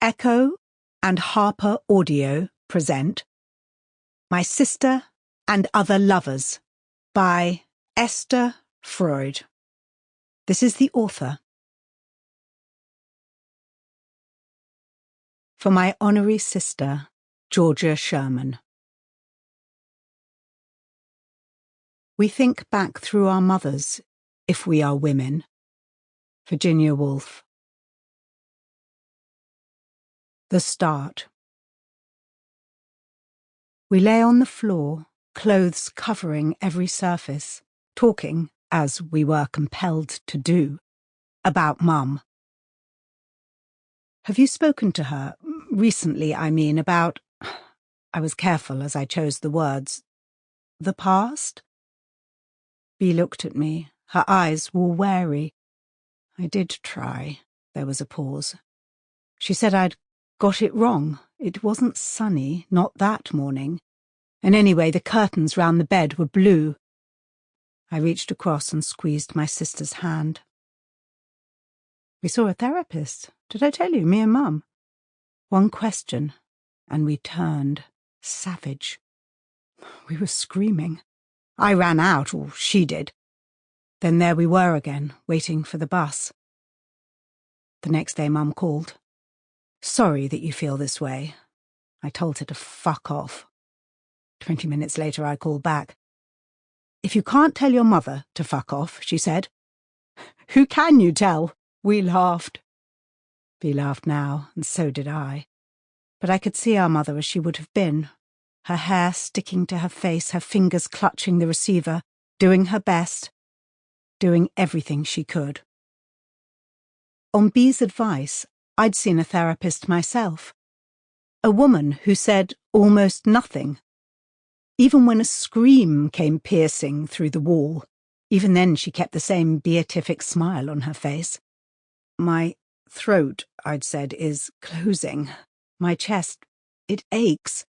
Echo and HarperAudio present My Sister and Other Lovers by Esther Freud. This is the author. For my honorary sister, Georgia Sherman. We think back through our mothers, if we are women. Virginia Woolf. The start. We lay on the floor, clothes covering every surface, talking, as we were compelled to do, about Mum. Have you spoken to her, recently I mean, about, I was careful as I chose the words, the past? Bea looked at me, her eyes were wary. I did try. There was a pause. She said I'd got it wrong. It wasn't sunny, not that morning. And anyway, the curtains round the bed were blue. I reached across and squeezed my sister's hand. We saw a therapist. Did I tell you, me and Mum? One question, and we turned, savage. We were screaming. I ran out, or she did. Then there we were again, waiting for the bus. The next day Mum called. Sorry that you feel this way. I told her to fuck off. 20 minutes later I called back. If you can't tell your mother to fuck off, she said. Who can you tell? We laughed. Bea laughed now, and so did I. But I could see our mother as she would have been, her hair sticking to her face, her fingers clutching the receiver, doing her best, doing everything she could. On Bea's advice, I'd seen a therapist myself. A woman who said almost nothing. Even when a scream came piercing through the wall, even then she kept the same beatific smile on her face. My throat, I'd said, is closing. My chest, it aches.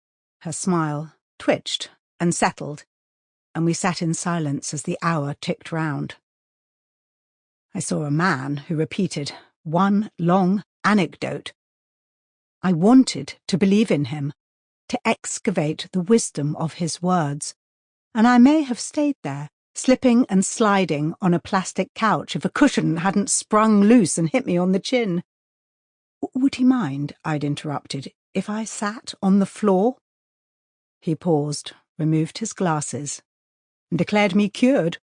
Her smile twitched and settled, and we sat in silence as the hour ticked round. I saw a man who repeated one long anecdote. I wanted to believe in him, to excavate the wisdom of his words, and I may have stayed there, slipping and sliding on a plastic couch if a cushion hadn't sprung loose and hit me on the chin. Would he mind, I'd interrupted, if I sat on the floor? He paused, removed his glasses, and declared me cured.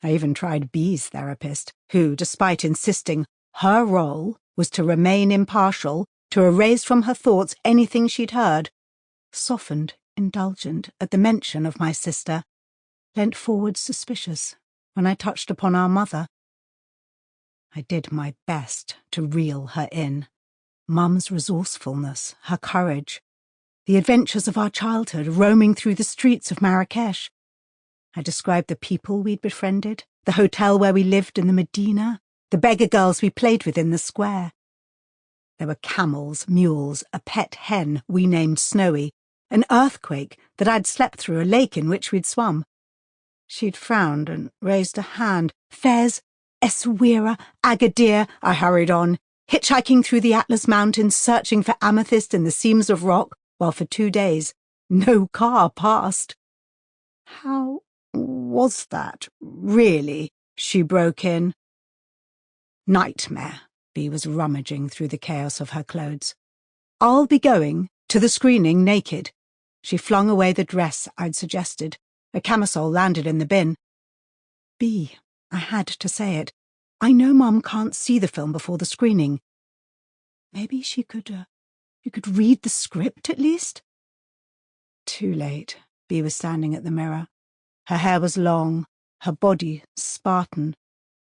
I even tried Bea's therapist, who, despite insisting her role was to remain impartial, to erase from her thoughts anything she'd heard, softened, indulgent at the mention of my sister, leant forward suspicious when I touched upon our mother. I did my best to reel her in. Mum's resourcefulness, her courage, the adventures of our childhood roaming through the streets of Marrakesh. I described the people we'd befriended, the hotel where we lived in the Medina, the beggar girls we played with in the square. There were camels, mules, a pet hen we named Snowy, an earthquake that I'd slept through, a lake in which we'd swum. She'd frowned and raised a hand. Fez, Essaouira, Agadir, I hurried on, hitchhiking through the Atlas Mountains, searching for amethyst in the seams of rock, while for 2 days no car passed. How was that, really? She broke in. Nightmare. Bea was rummaging through the chaos of her clothes. I'll be going to the screening naked. She flung away the dress I'd suggested. A camisole landed in the bin. Bea, I had to say it. I know Mum can't see the film before the screening. Maybe you could read the script at least? Too late. Bea was standing at the mirror. Her hair was long, her body Spartan.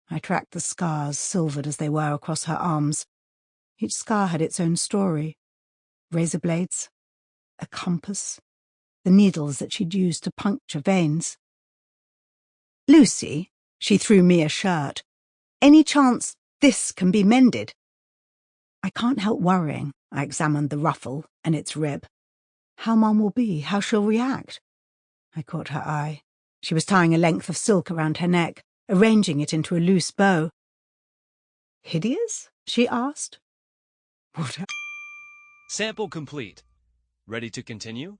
I tracked the scars, silvered as they were, across her arms. Each scar had its own story. Razor blades, a compass, the needles that she'd used to puncture veins. Lucy, she threw me a shirt. Any chance this can be mended? I can't help worrying. I examined the ruffle and its rib. How Mum will be, how she'll react. I caught her eye. She was tying a length of silk around her neck, arranging it into a loose bow. Hideous? She asked. What Sample complete. Ready to continue?